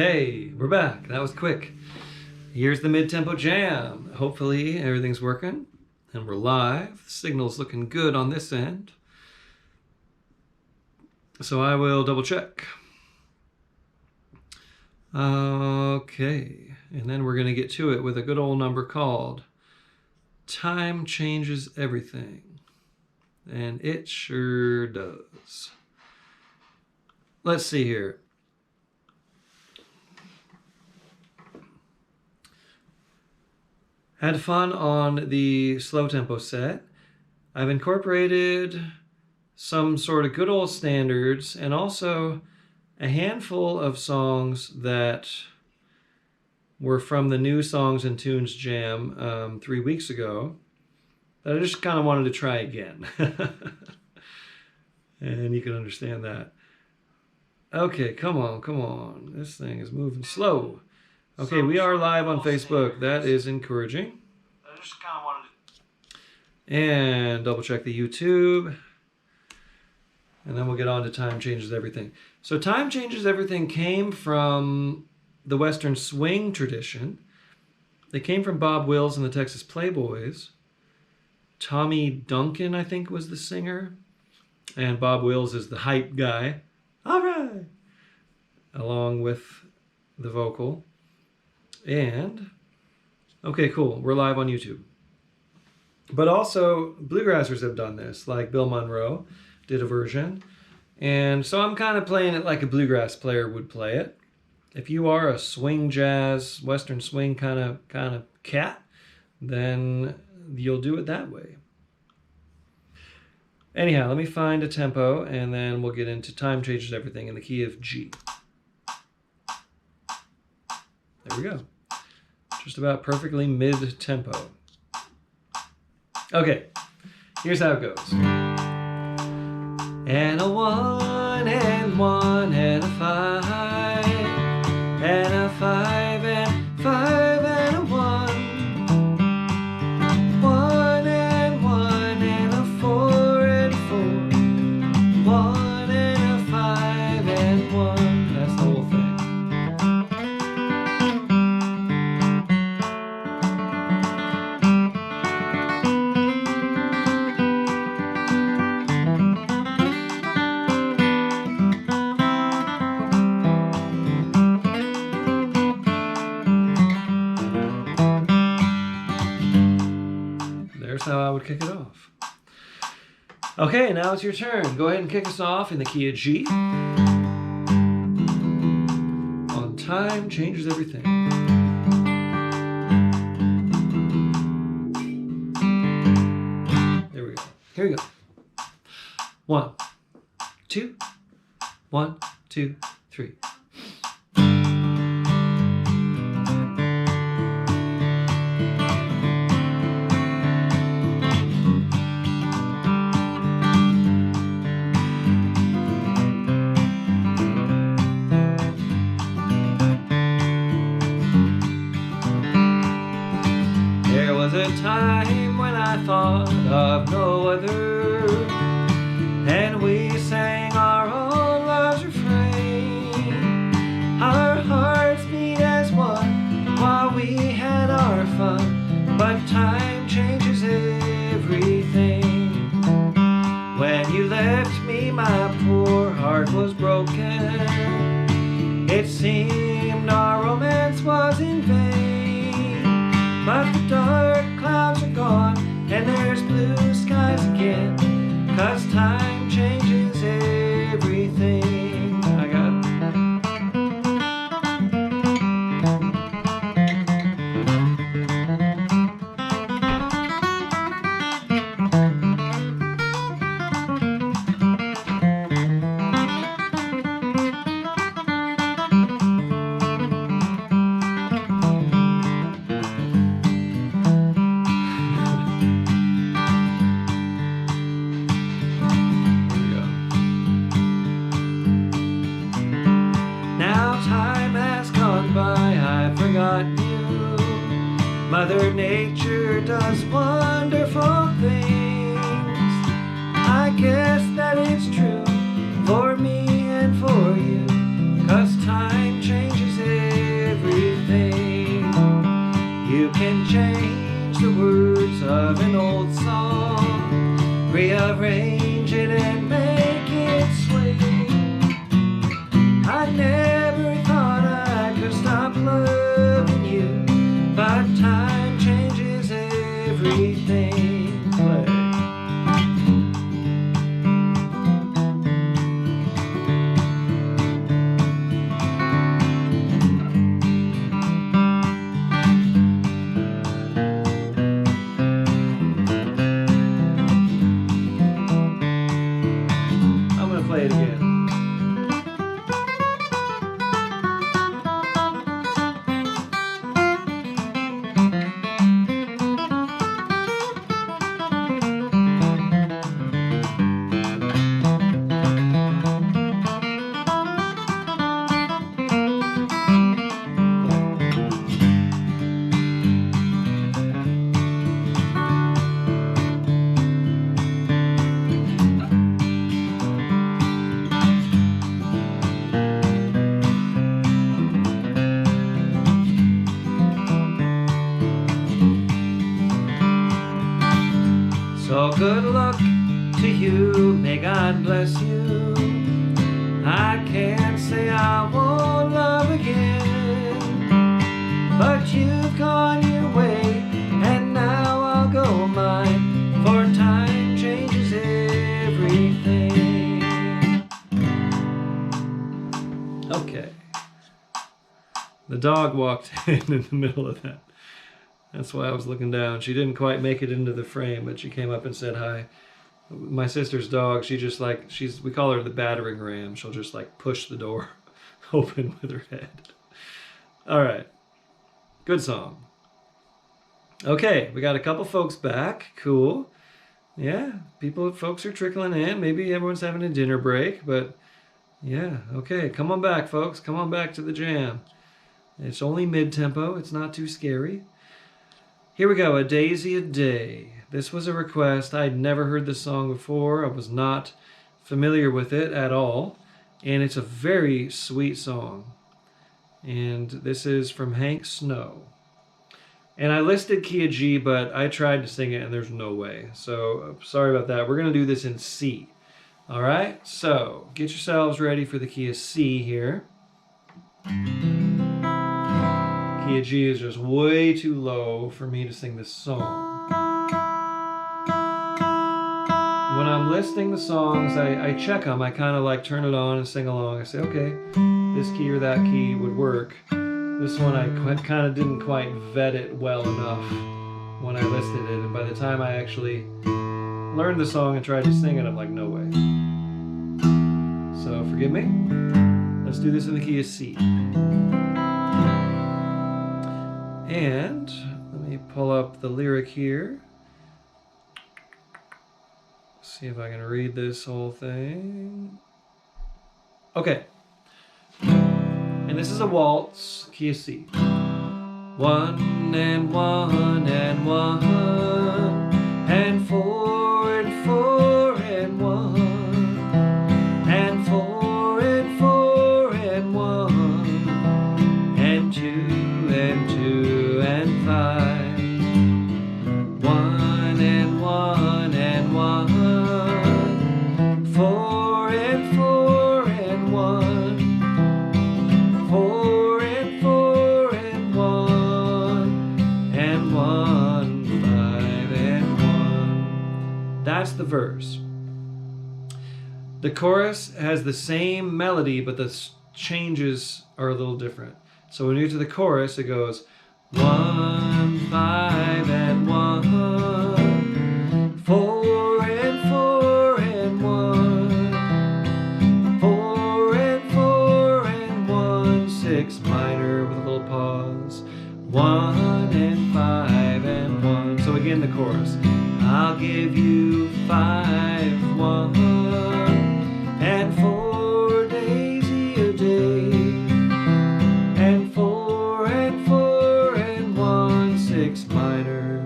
Okay, we're back. That was quick. Here's the mid-tempo jam. Hopefully everything's working and we're live. The signal's looking good on this end. So I will double check. Okay, and then we're gonna get to it with a good old number called Time Changes Everything. And it sure does. Let's see here. Had fun on the slow tempo set. I've incorporated some sort of good old standards and also a handful of songs that were from the New Songs and Tunes Jam 3 weeks ago that I just kind of wanted to try again. And you can understand that. Okay, come on. This thing is moving slow. Okay, we are live on Facebook. That is encouraging. I just kind of wanted to... And double check the YouTube. And then we'll get on to Time Changes Everything. So Time Changes Everything came from the Western swing tradition. They came from Bob Wills and the Texas Playboys. Tommy Duncan, I think, was the singer. And Bob Wills is the hype guy. All right. Along with the vocal. And, okay, cool. We're live on YouTube. But also, bluegrassers have done this, like Bill Monroe did a version. And so I'm kind of playing it like a bluegrass player would play it. If you are a swing jazz, Western swing kind of cat, then you'll do it that way. Anyhow, let me find a tempo, and then we'll get into Time Changes Everything in the key of G. There we go. Just about perfectly mid-tempo. Okay, here's how it goes. And a 1 and 1 and a 5 and a 5 and 5 and a 1. 1 and 1 and a 4 and 4. 1 and a 5 and 1. That's the whole thing. There's how I would kick it off. Okay, now it's your turn. Go ahead and kick us off in the key of G. On Time Changes Everything. There we go. Here we go. 1, 2, 1, 2, 3. There was a time when I thought of no other, and we sang our own love's refrain. Our hearts beat as one while we had our fun, but time changes everything. When you left me, my poor heart was broken. It seemed our romance was in vain, but the dark clouds are gone and there's blue skies again, 'cause time changes everything. I got it. Mother Nature does wonderful things. I guess that it's true for me and for you, 'cause time changes it. of an old song, rearrange it and make it swing. I never thought I could stop loving you, but time changes everything. Play. Play it again. So good luck to you, may God bless you. I can't say I won't love again, but you've gone your way, and now I'll go mine, for time changes everything. Okay. The dog walked in the middle of that. That's why I was looking down. She didn't quite make it into the frame, but she came up and said hi. My sister's dog, she just like, we call her the battering ram. She'll just like push the door open with her head. All right. Good song. Okay, we got a couple folks back. Cool. Yeah, folks are trickling in. Maybe everyone's having a dinner break, but yeah, okay. Come on back, folks. Come on back to the jam. It's only mid-tempo. It's not too scary. Here we go, A Daisy a Day. This was a request. I'd never heard this song before. I was not familiar with it at all. And it's a very sweet song. And this is from Hank Snow. And I listed key of G, but I tried to sing it and there's no way. So sorry about that. We're going to do this in C. All right? So get yourselves ready for the key of C here. Key of G is just way too low for me to sing this song. When I'm listing the songs, I check them. I kind of like turn it on and sing along. I say, okay, this key or that key would work. This one I kind of didn't quite vet it well enough when I listed it. And by the time I actually learned the song and tried to sing it, I'm like, no way. So forgive me. Let's do this in the key of C. And let me pull up the lyric here. See if I can read this whole thing. Okay. And this is a waltz, key of C. 1 and 1 and 1 and 4 and 4 and 1 and 4 and 4 and 1 and 2 and 2 and 5. 1 and 1 and 1 4 and 4 and 1 4 and 4 and 1 and 1 5 and 1. That's the verse. The chorus has the same melody, but the changes are a little different. So when you get to the chorus, it goes 1 5 and 1 4 and 4 and 1 4 and 4 and 1 6 minor with a little pause 1 and 5 and 1. So again the chorus. I'll give you 5 1 and 4 daisy a day and 4 and 4 and 1 6 minor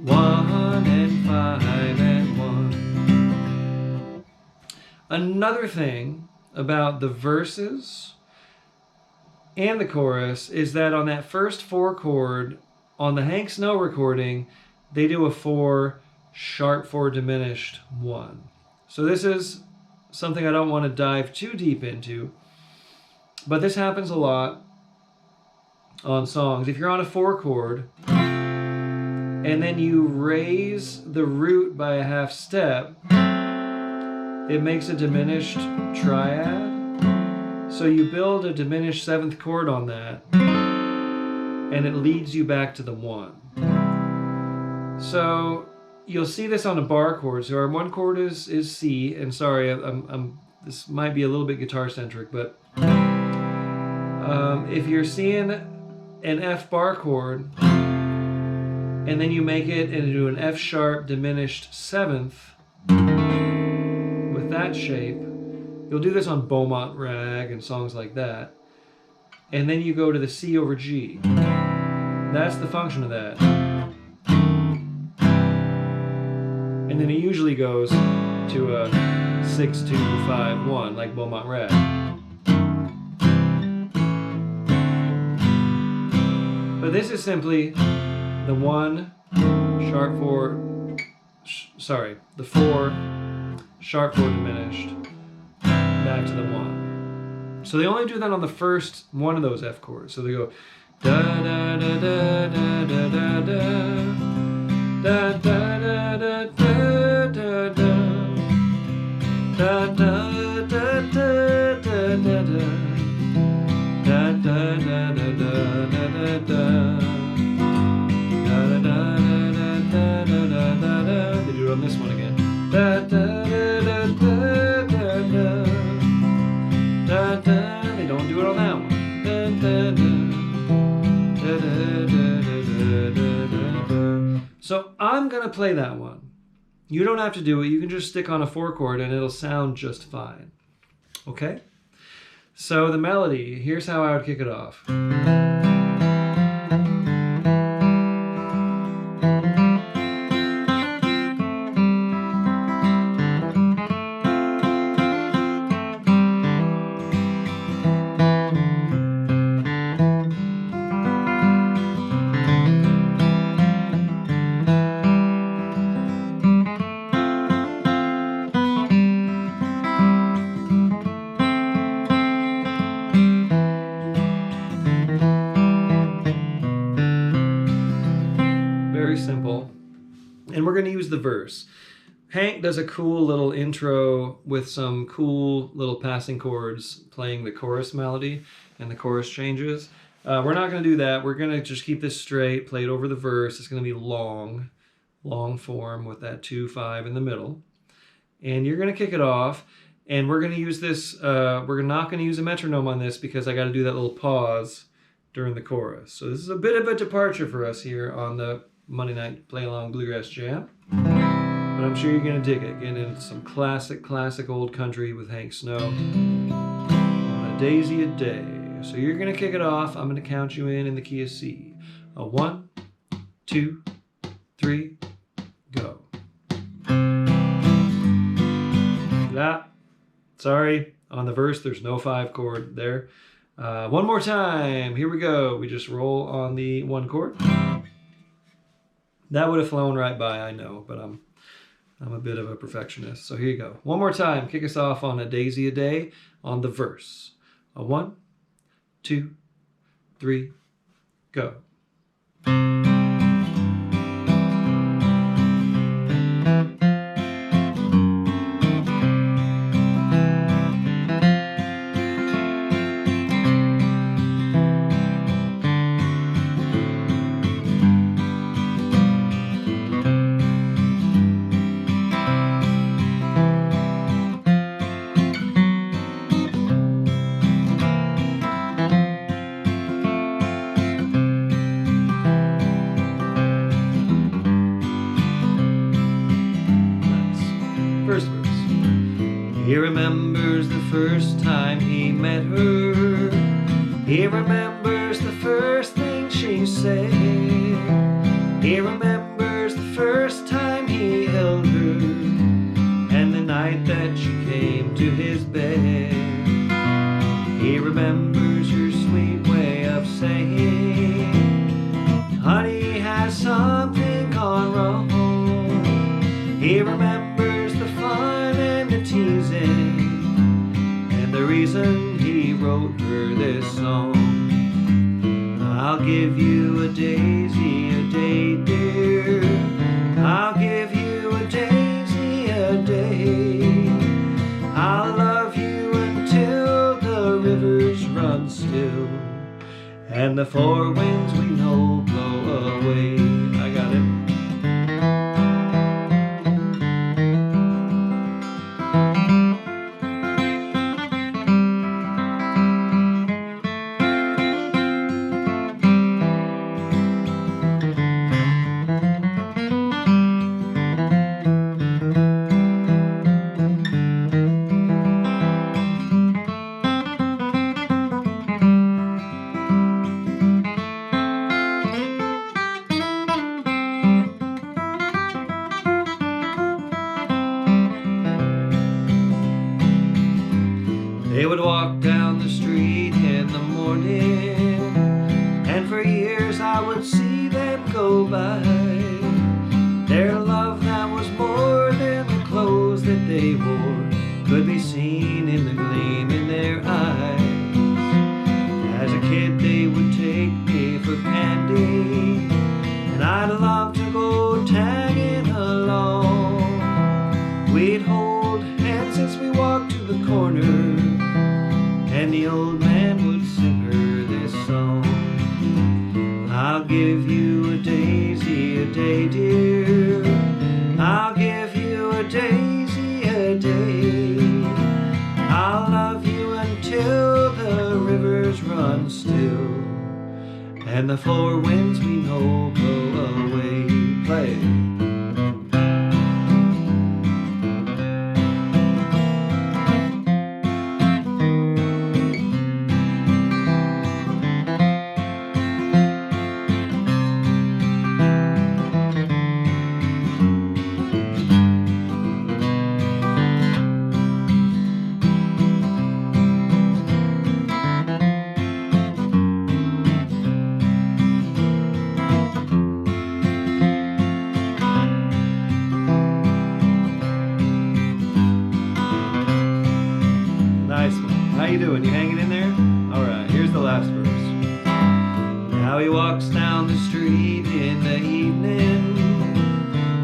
1 and 5 and 1. Another thing about the verses and the chorus is that on that first 4 chord on the Hank Snow recording, they do a 4 sharp 4 diminished 1. So this is something I don't want to dive too deep into, but this happens a lot on songs. If you're on a 4 chord and then you raise the root by a half step, it makes a diminished triad. So you build a diminished 7th chord on that, and it leads you back to the 1. So you'll see this on a bar chord. So our 1 chord is C, and sorry, this might be a little bit guitar centric, but if you're seeing an F bar chord and then you make it into an F sharp diminished 7th with that shape, you'll do this on Beaumont Rag and songs like that, and then you go to the C over G. That's the function of that. And then it usually goes to a 6-2-5-1 like Beaumont Rag. But this is simply the 1 sharp 4, the 4 sharp 4 diminished back to the 1. So they only do that on the first one of those F chords. So they go da da da da da da da da da da da da da da da da da they do it on this one again. They don't do it on that one. So I'm gonna play that one. You don't have to do it. You can just stick on a 4 chord and it'll sound just fine. Okay? So the melody, here's how I would kick it off. Simple. And we're going to use the verse. Hank does a cool little intro with some cool little passing chords playing the chorus melody and the chorus changes. We're not going to do that. We're going to just keep this straight, play it over the verse. It's going to be long form with that 2-5 in the middle. And you're going to kick it off. And we're going to use this, we're not going to use a metronome on this because I got to do that little pause during the chorus. So this is a bit of a departure for us here on the Monday night Playalong Bluegrass Jam, but I'm sure you're gonna dig it. Getting into some classic old country with Hank Snow on A Daisy a Day. So you're gonna kick it off. I'm gonna count you in the key of C. 1, 2, 3, go. Sorry, on the verse there's no 5 chord there. One more time. Here we go. We just roll on the 1 chord. That would have flown right by, I know, but I'm a bit of a perfectionist. So here you go. One more time. Kick us off on A Daisy a Day on the verse. 1, 2, 3, go. He remembers the first time he met her. He remembers the first thing she said. He remembers the first time he held her, and the night that she came to his bed. He remembers her sweet way of saying, honey, has something gone wrong? He remembers the fun and the teasing, and the reason he wrote her this song. I'll give you a daisy a day, dear. I'll give you a daisy a day. I'll love you until the rivers run still, and the four winds we know blow away. I got it. They would walk down the street in the morning, and for years I would see them go by. Their love that was more than the clothes that they wore could be seen in the gleam in their eyes. As a kid they would take me for candy, and I'd love to go tagging along. We'd hold hands as we walked to the corner, and the old man would sing her this song. I'll give you a daisy a day, dear. I'll give you a daisy a day. I'll love you until the rivers run still, and the four winds we know blow away. Play. How you doing? You hanging in there? Alright, here's the last verse. Now he walks down the street in the evening,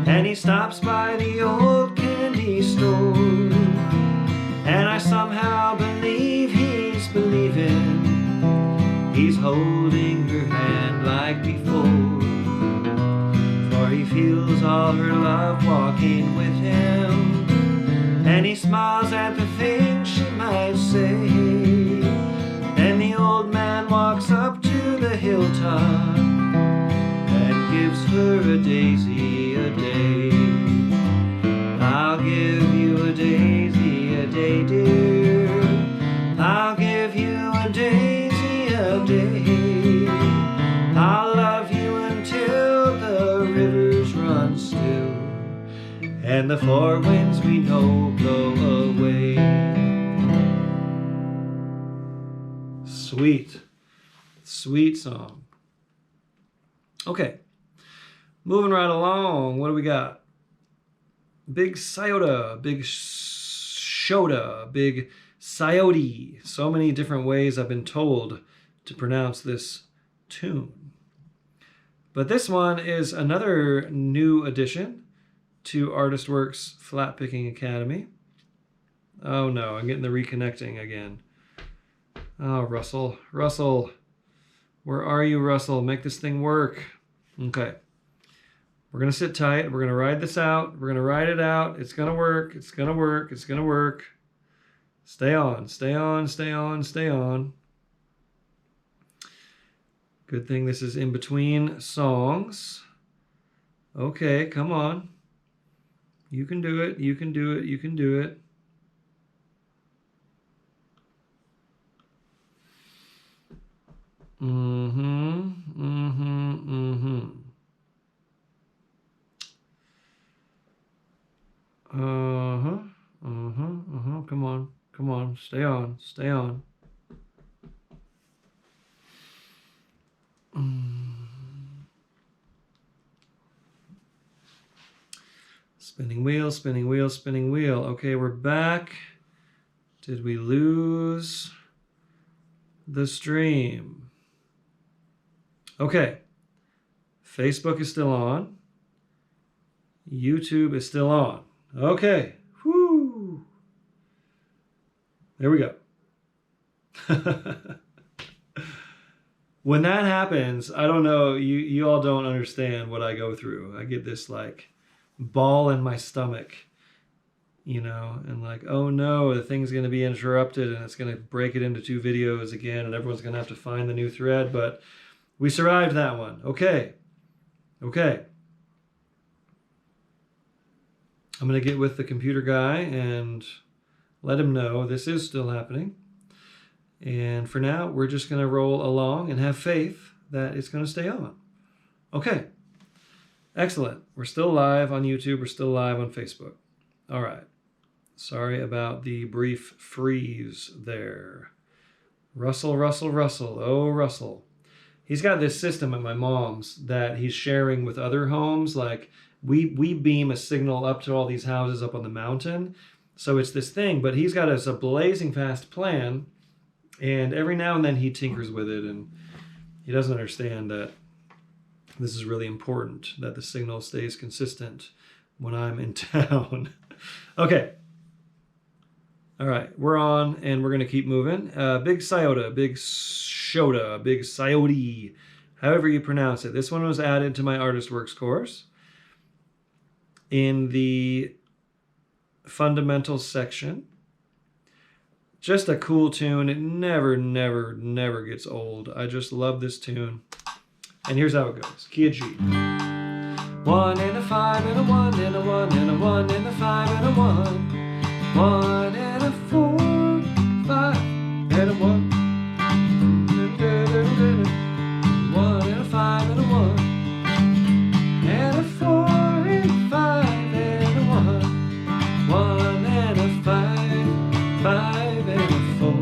and he stops by the old candy store, and I somehow believe he's believing. He's holding her hand like before, for he feels all her love walking with him, and he smiles at the things she might say. Then the old man walks up to the hilltop and gives her a daisy a day. I'll give you a daisy a day, dear. I'll give you a daisy a day. I'll love you until the rivers run still, and the four winds we know blow away. Sweet, sweet song. Okay, moving right along. What do we got? Big Sciota, big Sciota, big Sciota. So many different ways I've been told to pronounce this tune. But this one is another new addition to Artist Works Flat Picking Academy. Oh no, I'm getting the reconnecting again. Oh, Russell, where are you, Russell? Make this thing work. Okay, we're gonna sit tight. We're gonna ride this out. We're gonna ride it out. It's gonna work. It's gonna work. It's gonna work. Stay on, stay on, stay on, stay on. Good thing this is in between songs. Okay, come on. You can do it. You can do it. You can do it. Come on. Come on. Stay on. Stay on. Spinning wheel, spinning wheel, spinning wheel. Okay, we're back. Did we lose the stream? Okay. Facebook is still on. YouTube is still on. Okay. Whoo. There we go. When that happens, I don't know, you all don't understand what I go through. I get this like ball in my stomach, you know, and like, oh no, the thing's going to be interrupted and it's going to break it into 2 videos again and everyone's going to have to find the new thread, but we survived that one. Okay. Okay. I'm going to get with the computer guy and let him know this is still happening. And for now, we're just going to roll along and have faith that it's going to stay on. Okay. Excellent. We're still live on YouTube. We're still live on Facebook. All right. Sorry about the brief freeze there. Russell, Russell, Russell. Oh, Russell. He's got this system at my mom's that he's sharing with other homes. Like we beam a signal up to all these houses up on the mountain. So it's this thing, but he's got us a blazing fast plan. And every now and then he tinkers with it, and he doesn't understand that this is really important, that the signal stays consistent when I'm in town. Okay. All right, we're on, and we're going to keep moving. Big Sciota, Big Sciota, Big Sciota, however you pronounce it. This one was added to my Artist Works course in the fundamentals section. Just a cool tune. It never, never, never gets old. I just love this tune. And here's how it goes. Key of G. 1 and a 5 and a 1 and a 1 and a 1 and a 5 and a 1. 1 and a 4, 5 and a 1. 1 and a 5 and a 1. And a 4 and 5 and a 1. 1 and a 5, 5 and a 4.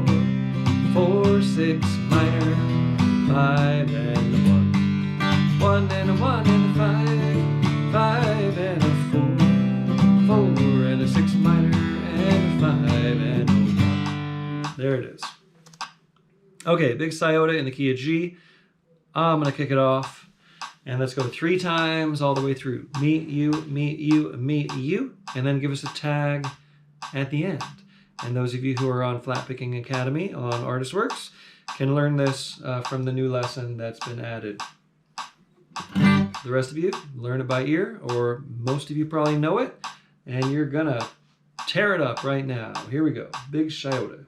4, 6 minor, 5 and a 1. 1 and a 1 and a 5, 5 and a 4. 4 and a 6 minor and a 5 and a 1. There it is. Okay, Big Sciota in the key of G. I'm going to kick it off. And let's go 3 times all the way through. Meet you, meet you, meet you. And then give us a tag at the end. And those of you who are on Flat Picking Academy on Artist Works can learn this from the new lesson that's been added. The rest of you learn it by ear, or most of you probably know it, and you're gonna tear it up right now. Here we go. Big Sciota.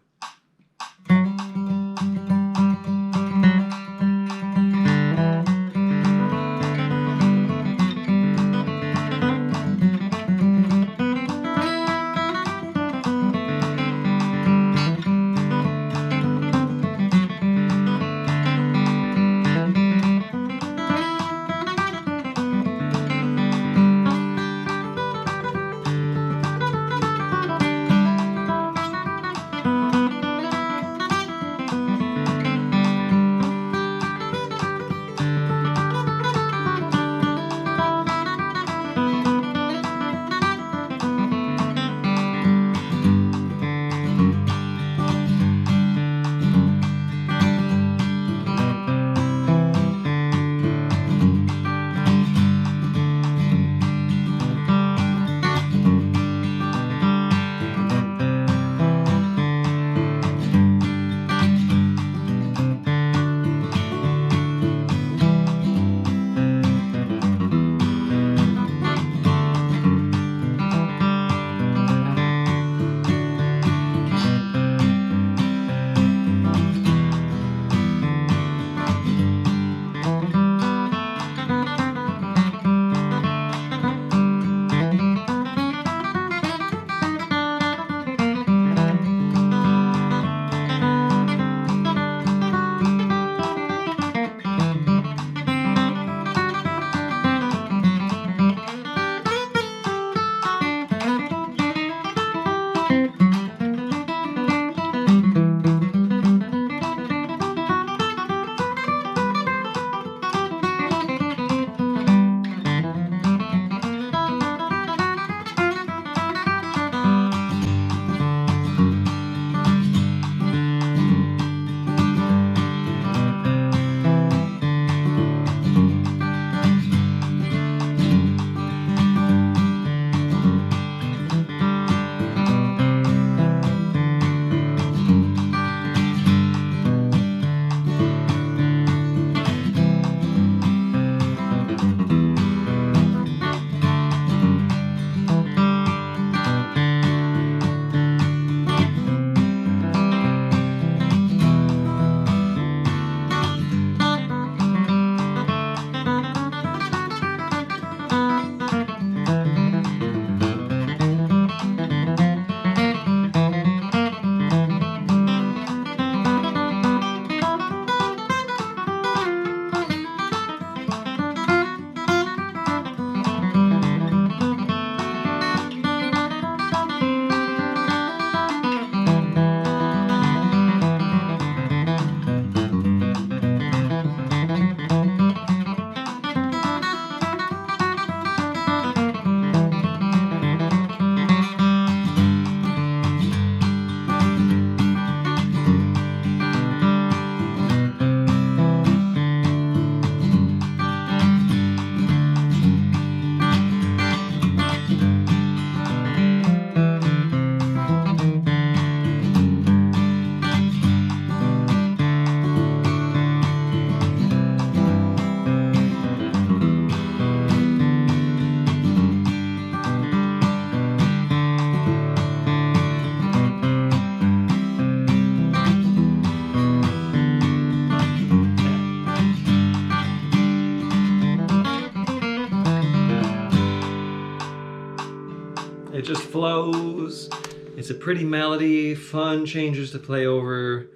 It just flows. It's a pretty melody, fun changes to play over.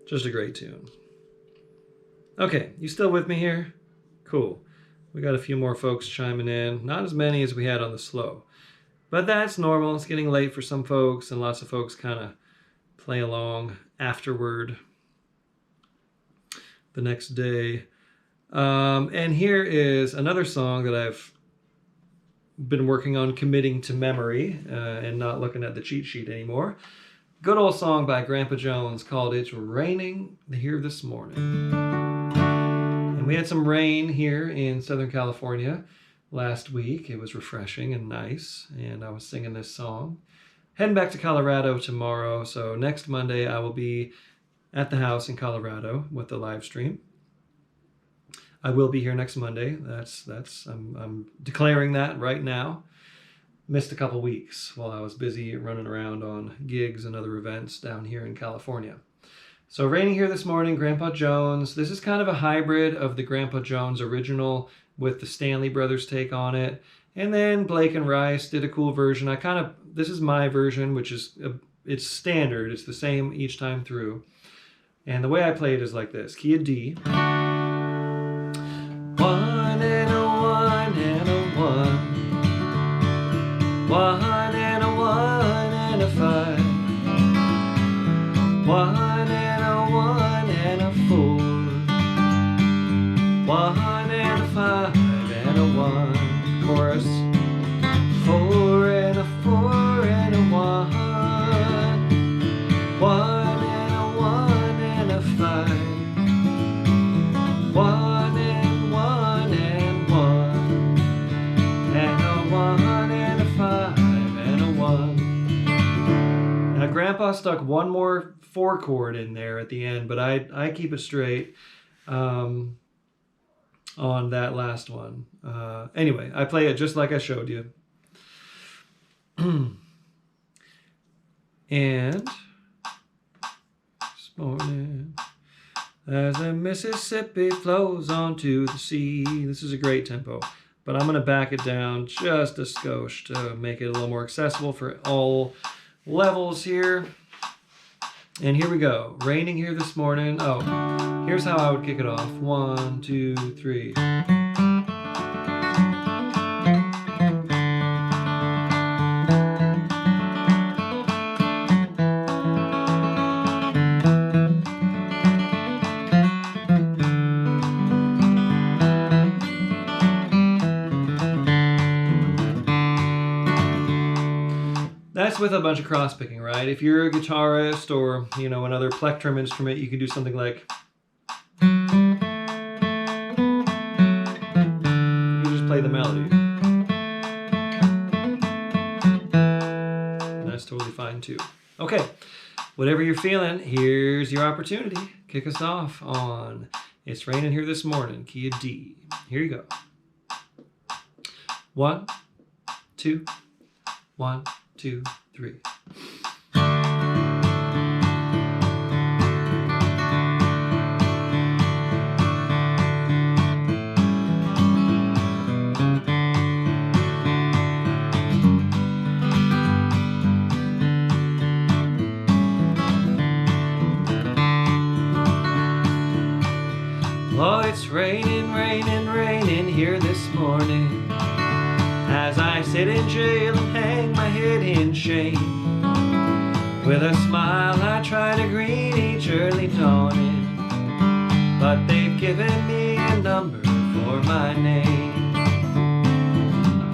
Just a great tune. Okay, you still with me here? Cool. We got a few more folks chiming in. Not as many as we had on the slow. But that's normal. It's getting late for some folks, and lots of folks kind of play along afterward the next day. And here is another song that I've been working on committing to memory and not looking at the cheat sheet anymore. Good old song by Grandpa Jones called It's Raining Here This Morning. And we had some rain here in Southern California last week. It was refreshing and nice, and I was singing this song. Heading back to Colorado tomorrow, so next Monday I will be at the house in Colorado with the live stream. I will be here next Monday. I'm declaring that right now. Missed a couple weeks while I was busy running around on gigs and other events down here in California. So raining here this morning, Grandpa Jones. This is kind of a hybrid of the Grandpa Jones original with the Stanley Brothers take on it. And then Blake and Rice did a cool version. This is my version, which is, it's standard. It's the same each time through. And the way I play it is like this. Key of D. 1 and a 1 and a 1. 1 and a 1 and a 5. 1 and a 1 and a 4. 1 and a 5 and a 1. Chorus. 4 and a 4 and a 1. 1 and a 1 and a 5. 1 and 1 and 1. And a 1 and a 5 and a 1. Now Grandpa stuck one more 4 chord in there at the end, but I keep it straight on that last one. Anyway, I play it just like I showed you. And this morning, as the Mississippi flows onto the sea. This is a great tempo, but I'm going to back it down just a skosh to make it a little more accessible for all levels here. And here we go. Raining here this morning. Oh, here's how I would kick it off. 1, 2, 3. That's with a bunch of cross picking, right? If you're a guitarist or, another plectrum instrument, you can do something like, you just play the melody. And that's totally fine too. Okay, whatever you're feeling, here's your opportunity. Kick us off on It's Raining Here This Morning, key of D. Here you go. 1, 2, 1, 2, 3. Oh, it's raining, raining, raining here this morning. As I sit in jail and hang my head in shame, with a smile I try to greet each early dawning, but they've given me a number for my name.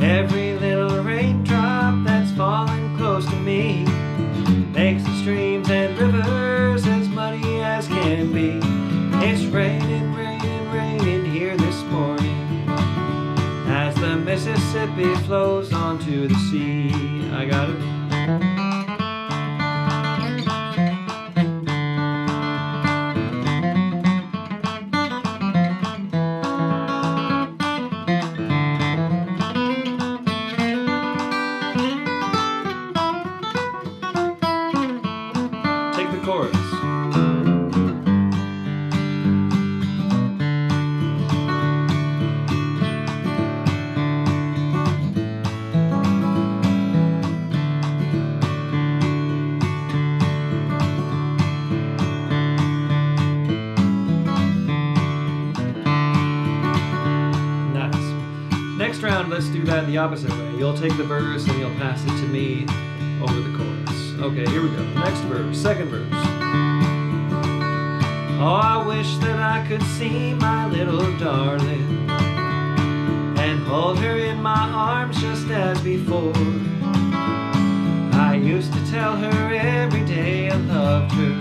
Every little raindrop that's falling close to me makes the streams and rivers as muddy as can be. It's raining, raining, raining here this morning, as the Mississippi flows onto the sea. I got it. Take the chorus. the opposite way. You'll take the verse and you'll pass it to me over the chorus. Okay, here we go. Next verse, second verse. Oh, I wish that I could see my little darling and hold her in my arms just as before. I used to tell her every day I loved her,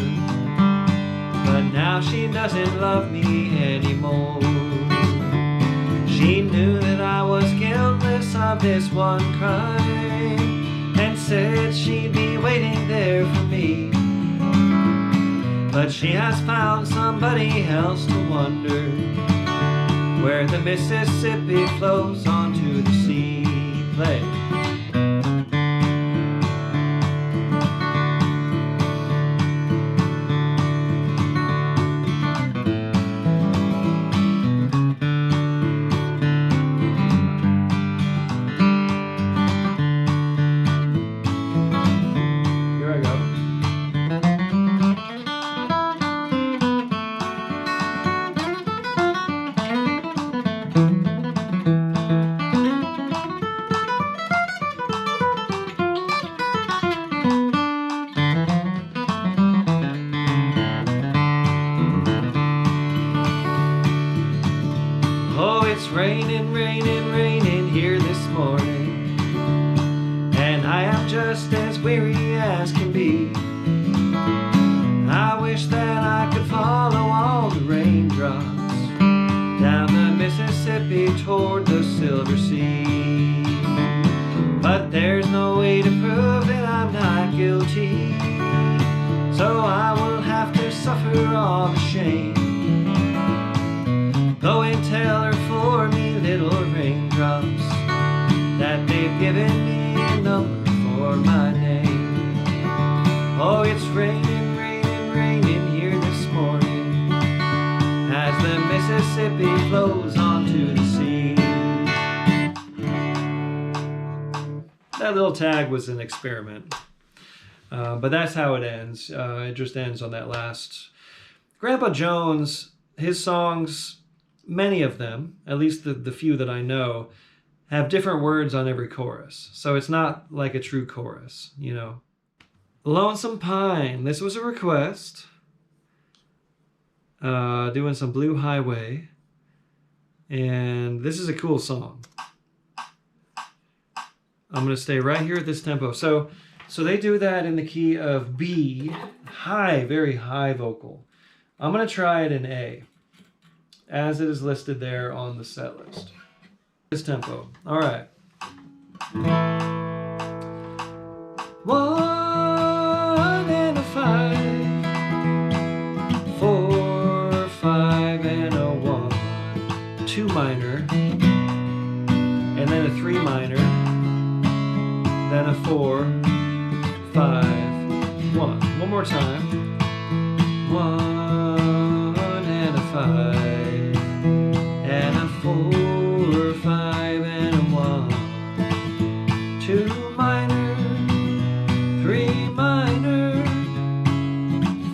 but now she doesn't love me anymore. She knew that I was guiltless of this one crime and said she'd be waiting there for me. But she has found somebody else to wonder where the Mississippi flows onto the sea. Play. It's raining, raining, raining here this morning, and I am just as weary as can be. I wish that I could follow all the raindrops down the Mississippi toward the Silver Sea. But there's no way to prove that I'm not guilty, so I will have to suffer all the shame. Go and tell her for me, little raindrops, that they've given me a number for my name. Oh, it's raining, raining, raining here this morning as the Mississippi flows onto the sea. That little tag was an experiment, but that's how it ends. It just ends on that last. Grandpa Jones, his songs, many of them, at least the few that I know, have different words on every chorus. So it's not like a true chorus, you know. Lonesome Pine. This was a request. Doing some Blue Highway. And this is a cool song. I'm going to stay right here at this tempo. So they do that in the key of B. High, very high vocal. I'm going to try it in A, as it is listed there on the set list. This tempo. All right. 1 and a 5, 4, 5 and a 1, 2 minor, and then a 3 minor, then a 4, 5, 1. One more time. 1 and a 5. And a 4, 5 and a 1, 2 minor, 3 minor,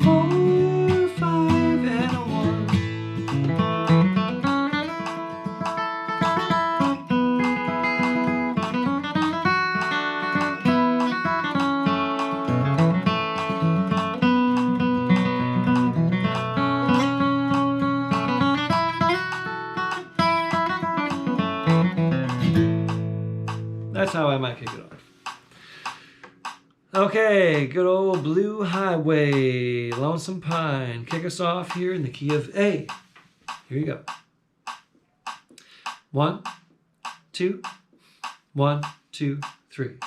4, 5 and a 1. That's how I might kick it off. Okay, good old Blue Highway, Lonesome Pine. Kick us off here in the key of A. Here you go. 1, 2, 1, 2, 3.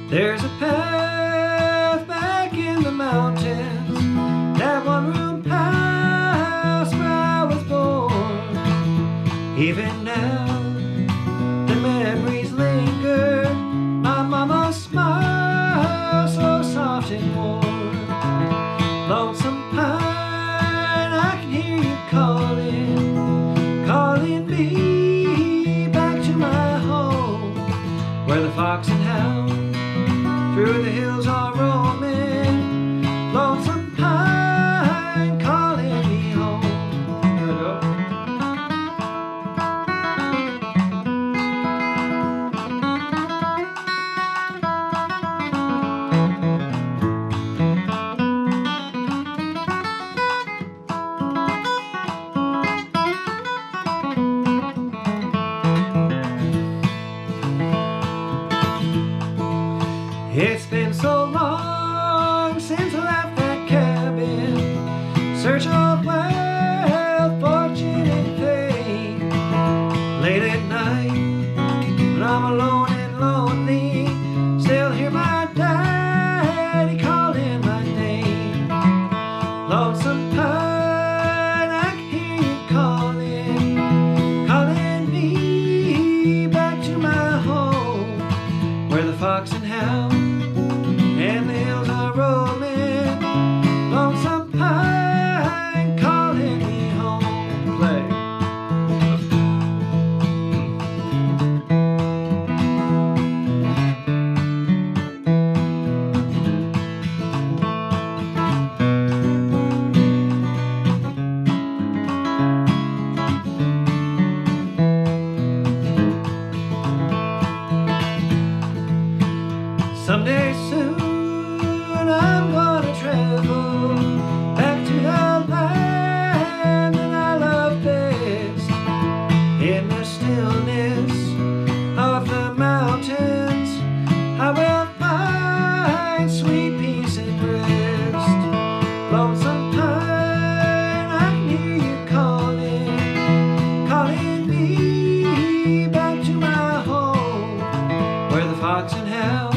There's a path back in the mountains, that one-room house where I was born. Even now, the memories linger, my mama's smile so soft and warm. Lonesome Pine, I can hear you through the hills are roaming, lonesome pine calling me home. Here we go. It's been so long since I left that cabin, search of wealth, fortune, and fame. Late at night, when I'm alone and lonely, still hear my daddy calling my name. Lonesome pine, I can hear you calling, calling me back to my home, where the fox and hound and the hills are roaming, lonesome pine calling me home. Play. Someday soon I'm gonna travel back to the land that I love best. In the stillness of the mountains, I will find sweet peace and rest. Lonesome pine, I can hear you calling, calling me back to my home, where the fox and hound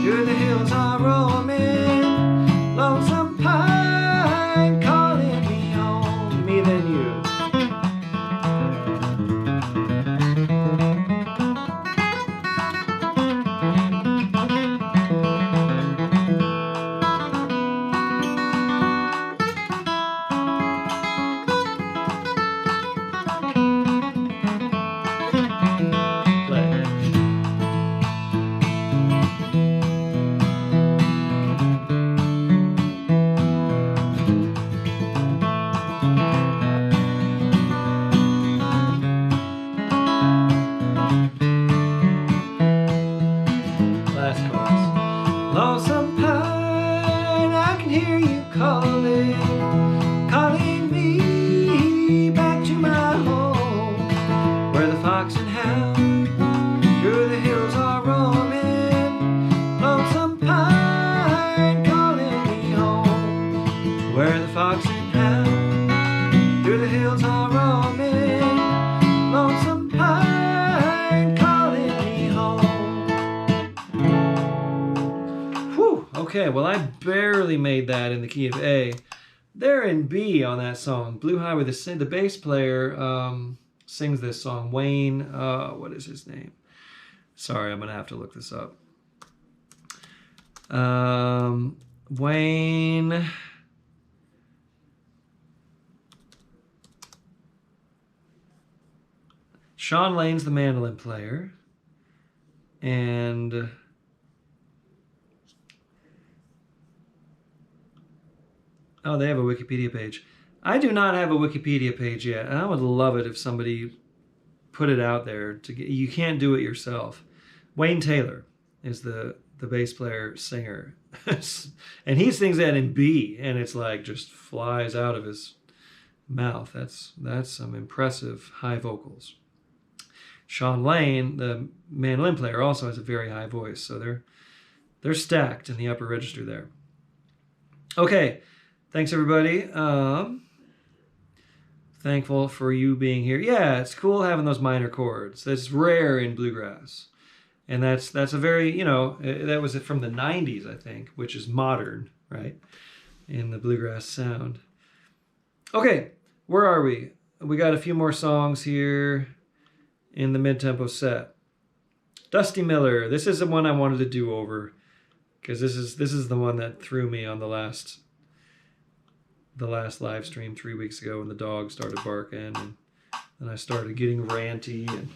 through the hills are roaming, lonesome pine calling me home. Me then you. Play. Last chorus. Lonesome pine, I can hear you calling, calling me back to my home, where the fox and hound through the hills are roaming, lonesome pine calling me home, where the fox and hound through the hills are roaming, lonesome pine calling me home. Whew, okay, well I barely made that in the key of A. They're in B on that song. Blue Highway, the bass player sings this song. Wayne, what is his name? Sorry, I'm gonna have to look this up. Wayne. Sean Lane's the mandolin player. And oh, they have a Wikipedia page. I do not have a Wikipedia page yet, and I would love it if somebody put it out there. You can't do it yourself. Wayne Taylor is the bass player singer, and he sings that in B, and it's like just flies out of his mouth. That's some impressive high vocals. Sean Lane, the mandolin player, also has a very high voice, so they're stacked in the upper register there. Okay, thanks everybody. Thankful for you being here. Yeah, it's cool having those minor chords. That's rare in bluegrass. And that's a very, that was from the 90s, I think, which is modern, right, in the bluegrass sound. Okay, where are we? We got a few more songs here in the mid-tempo set. Dusty Miller. This is the one I wanted to do over because this is the one that threw me on the last live stream 3 weeks ago when the dog started barking and I started getting ranty. And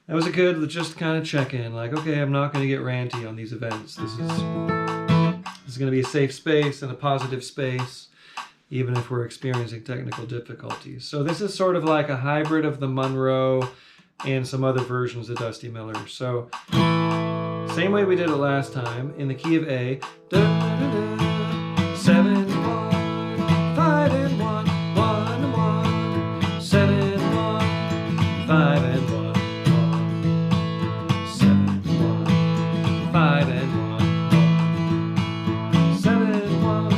that was a good just kind of check-in. Like, okay, I'm not going to get ranty on these events. This is going to be a safe space and a positive space, even if we're experiencing technical difficulties. So this is sort of like a hybrid of the Monroe and some other versions of Dusty Miller. So same way we did it last time, in the key of A. 7, 1, 5 and 1, 1 and 1, 7, 1, 5 and 1, 7, 1, 5 and 1, 7, 1,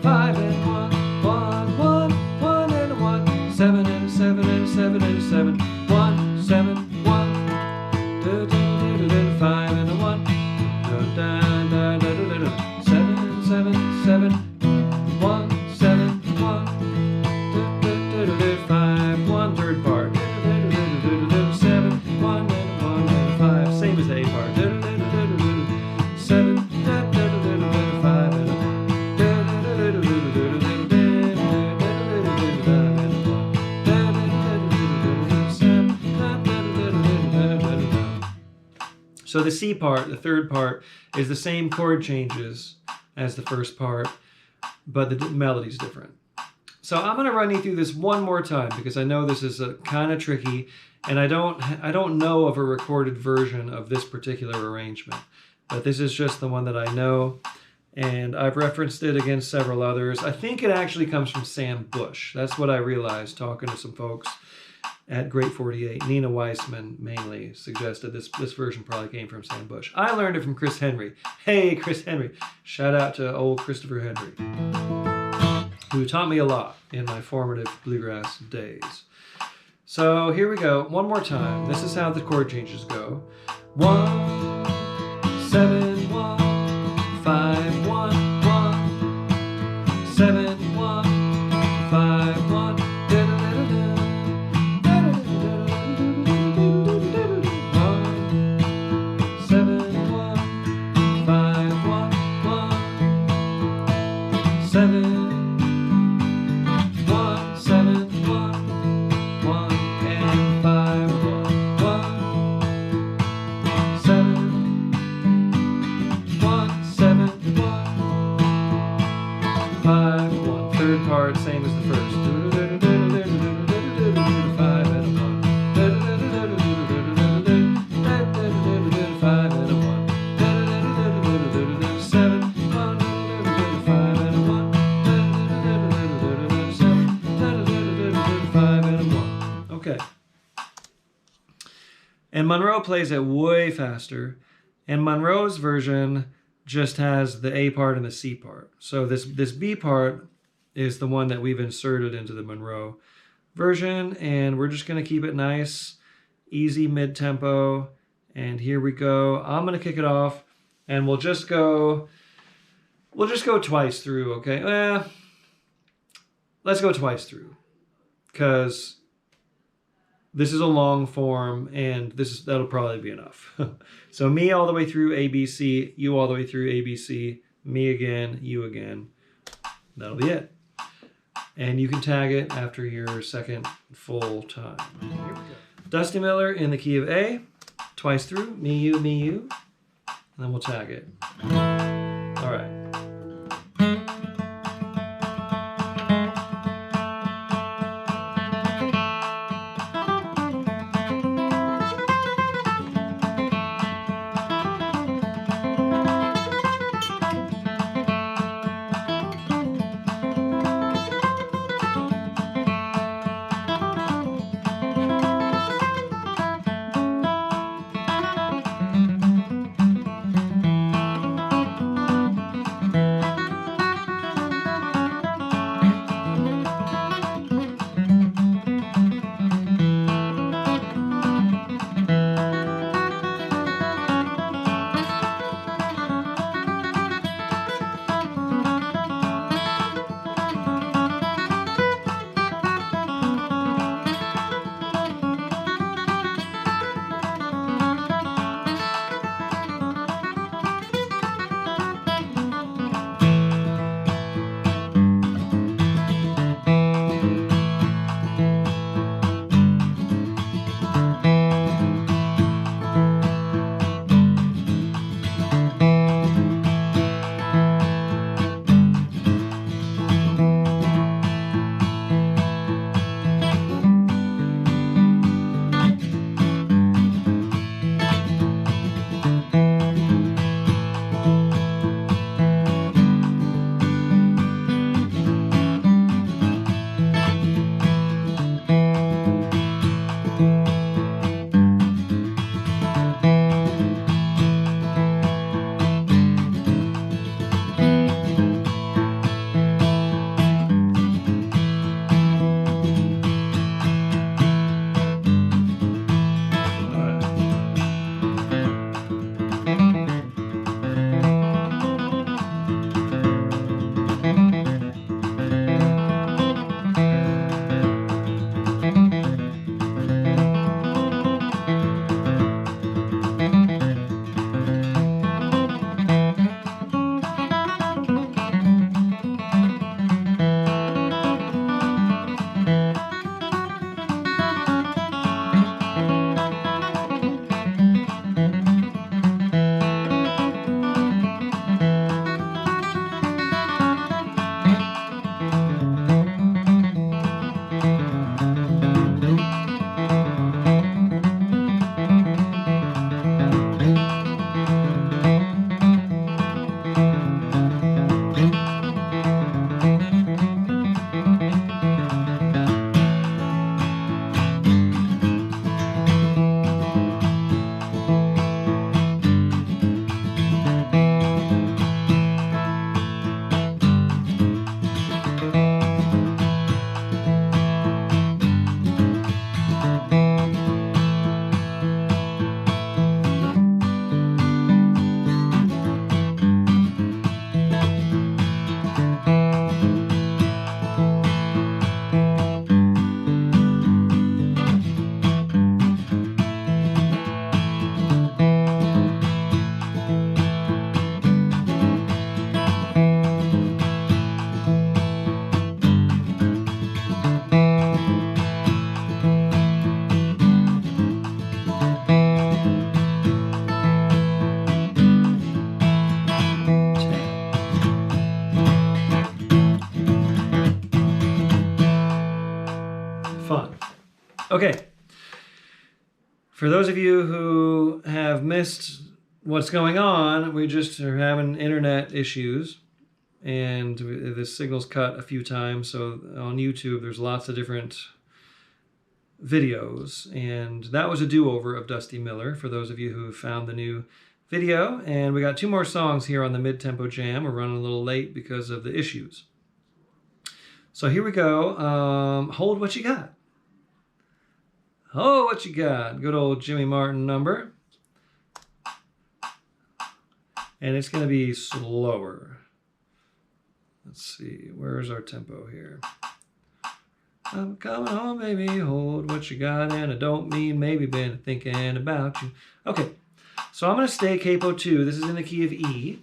5 and 1, 1, 1, 1 and a 1, 7 and a 7 and a 7 and a 7, 1, 7, 1, 5 and a 1, 7, 7, 7, 1, 7, 1, 5, 1, third part, 7, 1 and 1 and 5, same as the A part, 7, 5 and 1. So the C part, the third part, is the same chord changes as the first part, but the melody's different. So I'm going to run you through this one more time because I know this is kind of tricky, and I don't know of a recorded version of this particular arrangement, but this is just the one that I know, and I've referenced it against several others. I think it actually comes from Sam Bush. That's what I realized talking to some folks at Great 48. Nina Weissman mainly suggested this version probably came from Sam Bush. I learned it from Chris Henry. Hey, Chris Henry. Shout out to old Christopher Henry, who taught me a lot in my formative bluegrass days. So here we go. One more time. This is how the chord changes go. 1, 7, 1, 5, 1, 1, 7, 1, 5, 1, same as the first. 5 and a 1. 5 and a 1. 7, 1, 5 and a 1. 5 and a 1. Okay. And Monroe plays it way faster, and Monroe's version just has the A part and the C part. So this B part is the one that we've inserted into the Monroe version, and we're just going to keep it nice, easy mid-tempo, and here we go. I'm going to kick it off, and we'll just go twice through, okay? Let's go twice through, because this is a long form, and that'll probably be enough. So me all the way through ABC, you all the way through ABC, me again, you again. That'll be it. And you can tag it after your second full time. Here we go. Dusty Miller in the key of A, twice through, me, you, and then we'll tag it. All right. Okay. For those of you who have missed what's going on, we just are having internet issues. And the signal's cut a few times. So on YouTube, there's lots of different videos. And that was a do-over of Dusty Miller, for those of you who found the new video. And we got 2 more songs here on the mid-tempo jam. We're running a little late because of the issues. So here we go. Hold What You Got. Oh, what you got? Good old Jimmy Martin number. And it's going to be slower. Let's see. Where's our tempo here? I'm coming home, baby. Hold what you got. And I don't mean maybe been thinking about you. Okay. So I'm going to stay capo 2. This is in the key of E.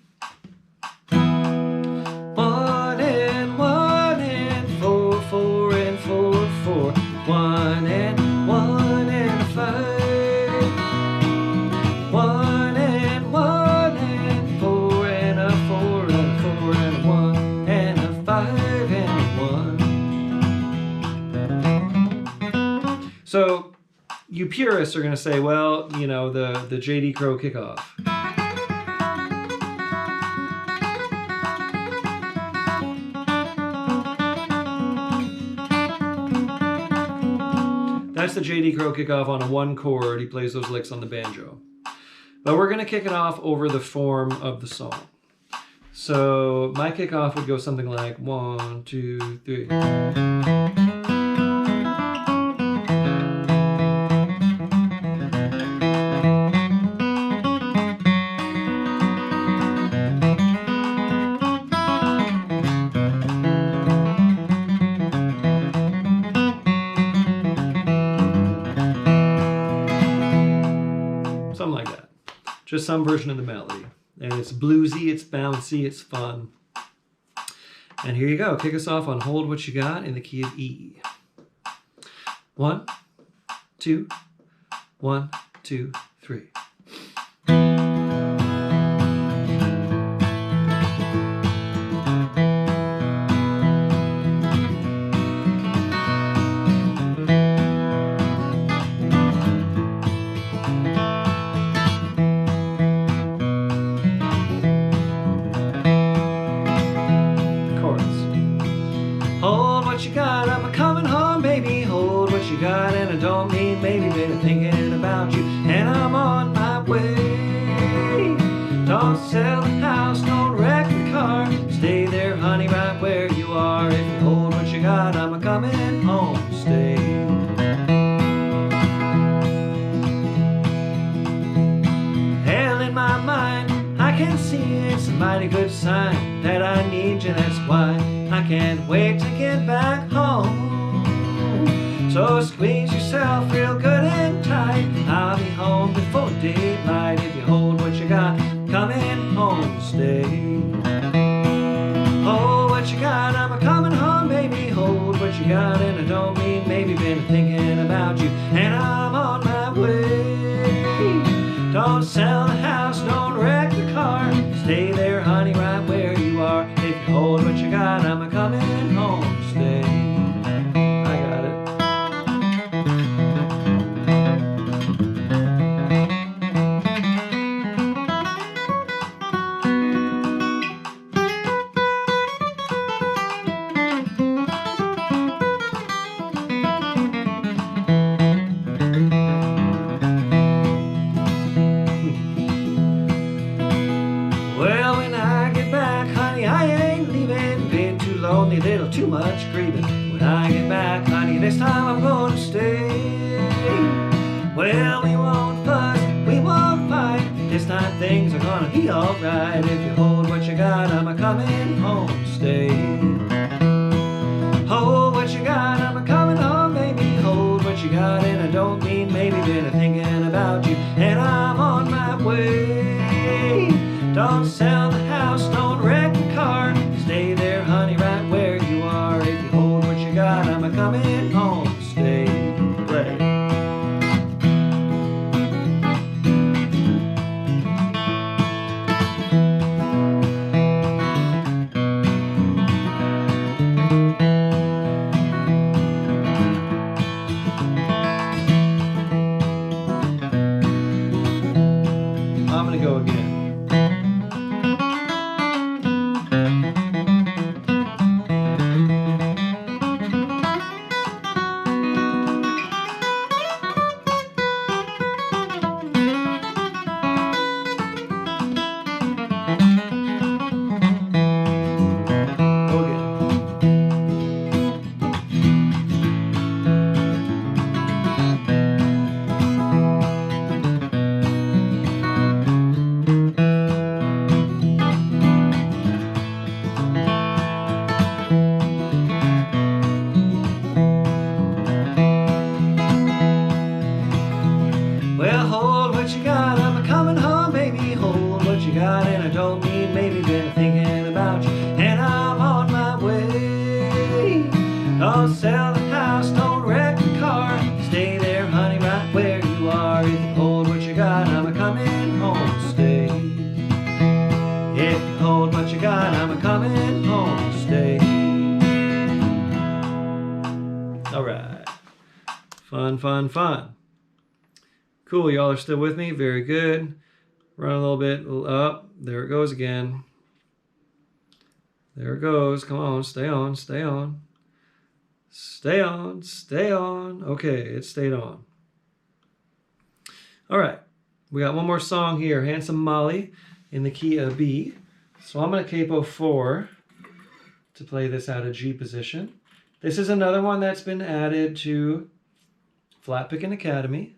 1 and 4, 4 and 4, 4. 1 and 1 and a 5. 1 and 1 and 4 and a 4 and a 4 and a 1 and a 5 and a 1. So you purists are going to say, well, you know, the J.D. Crowe kickoff. That's the J.D. Crowe kickoff on a 1 chord. He plays those licks on the banjo. But we're going to kick it off over the form of the song. So my kickoff would go something like 1, 2, 3. Something like that. Just some version of the melody. And it's bluesy, it's bouncy, it's fun. And here you go. Kick us off on Hold What You Got in the key of E. 1, 2, 1, 2, 3. What you got, I'm a-coming home, baby. Hold what you got, and I don't mean maybe been thinking about you, and I'm on my way. Don't sell the house, don't wreck the car. Stay there, honey, right where you are. If you hold what you got, I'm a-coming home, stay. Hell in my mind, I can see it's a mighty good sign that I need you, that's why I can't wait to get back home. So squeeze yourself real good and tight. I'll be home before daylight. If you hold what you got, coming home, stay. Hold what you got, I'm a-coming home, baby. Hold what you got, and I don't mean maybe been thinking about you, and I'm on my way. Don't sell the house, don't wreck the car. Stay there, honey, right where you are. If you hold what you got, I'm a-coming home, stay. I got it. Well, when I get back, honey, I ain't leaving. Been too lonely, little too much grieving. When I get back, honey, this time I'm gonna stay. Well, we won't fuss, we won't fight. This time things are gonna be alright. If you hold what you got, I'm a-coming home, stay. Hold what you got, I'm a-coming home, baby. Hold what you got, and I don't mean maybe been thinking about you, and I'm on my way. Don't sell the house, don't wreck the car. Stay there, honey, right where you are. If you hold what you got, I'm a-coming home, stay. Play. Well, hold what you got, I'm a-coming home, baby. Hold what you got, and I don't mean maybe. Been thinking about you, and I'm on my way. Don't sell the house, don't wreck the car. Stay there, honey, right where you are. If you hold what you got, I'm a-coming home to stay. If you hold what you got, I'm a-coming home to stay. All right. Fun, fun, fun. Cool, y'all are still with me? Very good. Run a little bit up. There it goes again. There it goes. Come on, stay on, stay on. Stay on, stay on. Okay, it stayed on. All right, we got one more song here. Handsome Molly in the key of B. So I'm going to capo 4 to play this out of G position. This is another one that's been added to Flat Pickin' Academy.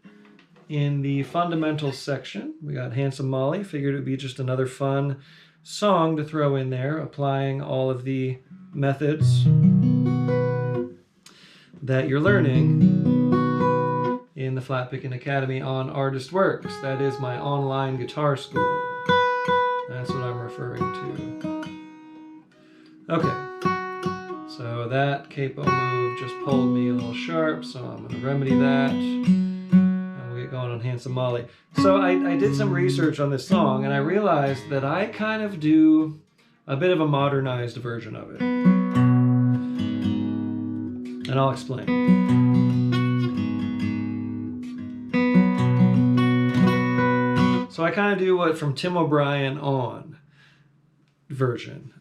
In the fundamentals section, we got Handsome Molly. Figured it would be just another fun song to throw in there, applying all of the methods that you're learning in the Flat Pickin' Academy on Artist Works. That is my online guitar school. That's what I'm referring to. Okay, so that capo move just pulled me a little sharp, so I'm going to remedy that. Going on Handsome Molly. So I did some research on this song, and I realized that I kind of do a bit of a modernized version of it. And I'll explain. So I kind of do what from Tim O'Brien on version.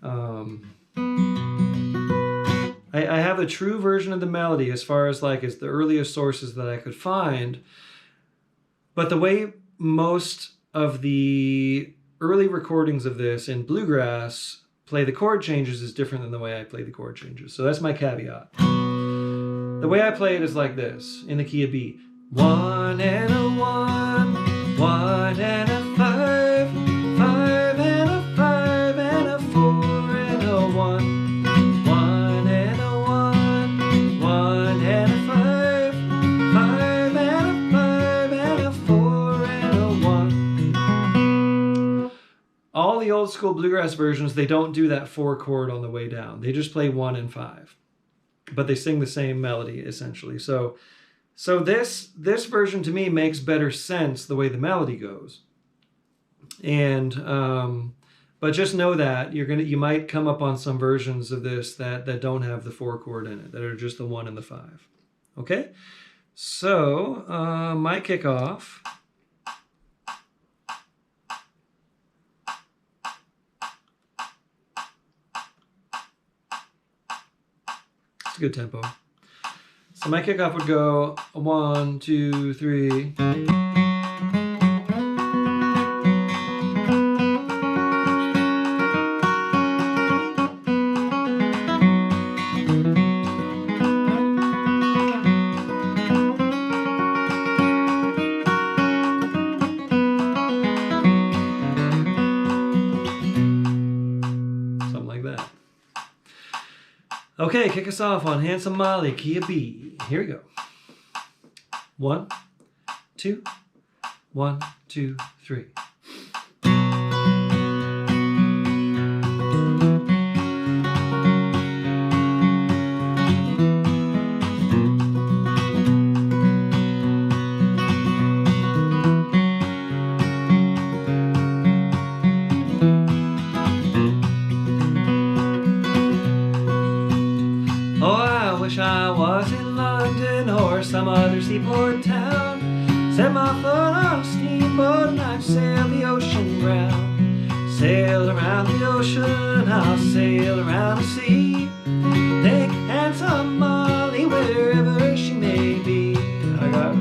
I have a true version of the melody as far as like as the earliest sources that I could find. But the way most of the early recordings of this in bluegrass play the chord changes is different than the way I play the chord changes. So that's my caveat. The way I play it is like this, in the key of B. 1 and a 1, 1 and a 5, 5 and a 5 and a 4 and a 1, 1 and a 1, 1 and a 5, 5 and a 5 and a 4 and a 1. All the old school bluegrass versions, they don't do that 4 chord on the way down. They just play 1 and 5. But they sing the same melody, essentially. So this version to me makes better sense the way the melody goes. And but just know that you might come up on some versions of this that don't have the 4 chord in it, that are just the 1 and the 5. Okay? So my kickoff. It's a good tempo. So my kickoff would go 1, 2, 3. Something like that. Okay, kick us off on Handsome Molly, key of B. Here we go. 1, 2, 1, 2, 3. I was in London or some other seaport town. Set my foot on a steamboat and I'd sail the ocean round. Sail around the ocean, I'll sail around the sea. Take Handsome Molly wherever she may be. I got it.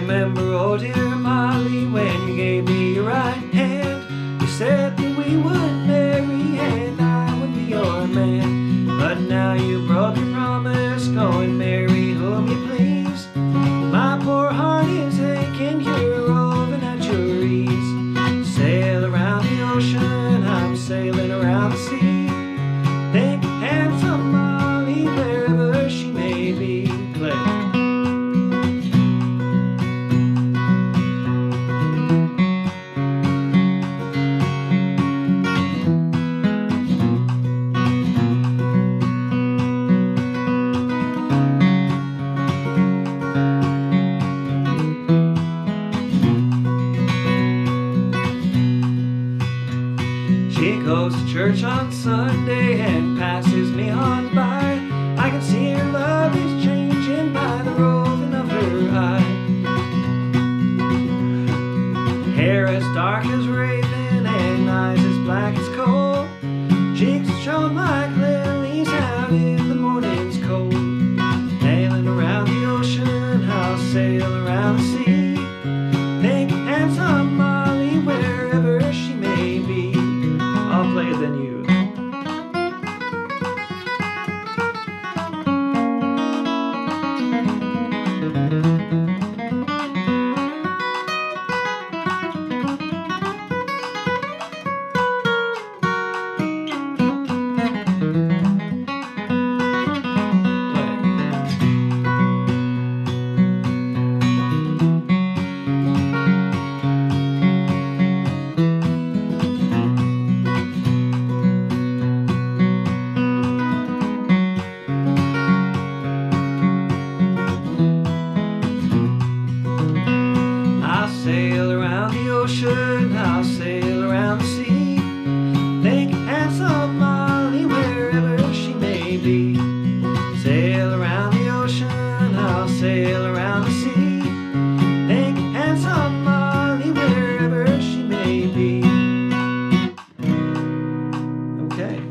remember, oh dear Molly, when you gave me your right hand. You said that we would marry and I would be your man. But now you broke your promise, go and marry whom you please. My poor heart is aching, you're roving at your ease. Sail around the ocean, I'm sailing around the sea. Think handsome Molly, wherever she may be. Play. She goes to church on Sunday and passes me on by. I can see her love is changing by the roving of her eye. Hair as dark as raven and eyes as black as coal. Cheeks shone like lilies out in the morning's cold. Sailing around the ocean, I'll sail around the sea. Think handsome Molly, wherever she may be. I'll play it then you. Sail around the ocean, I'll sail around the sea. Think handsome Molly, wherever she may be. Sail around the ocean, I'll sail around the sea. Think handsome Molly, wherever she may be. Okay.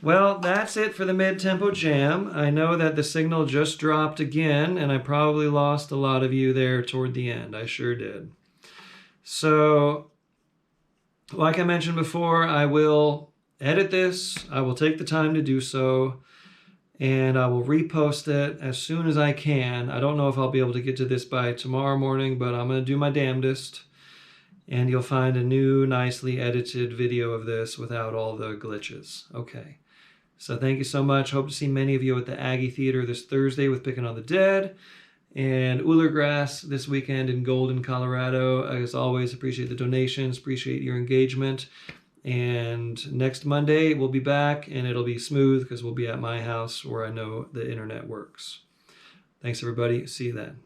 Well, that's it for the mid-tempo jam. I know that the signal just dropped again, and I probably lost a lot of you there toward the end. I sure did. So, like I mentioned before, I will edit this. I will take the time to do so, and I will repost it as soon as I can. I don't know if I'll be able to get to this by tomorrow morning, but I'm going to do my damnedest. And you'll find a new, nicely edited video of this without all the glitches. Okay. So thank you so much. Hope to see many of you at the Aggie Theater this Thursday with Picking on the Dead, and Ulergrass this weekend in Golden, Colorado. As always, appreciate the donations, appreciate your engagement. And next Monday, we'll be back, and it'll be smooth because we'll be at my house where I know the internet works. Thanks, everybody. See you then.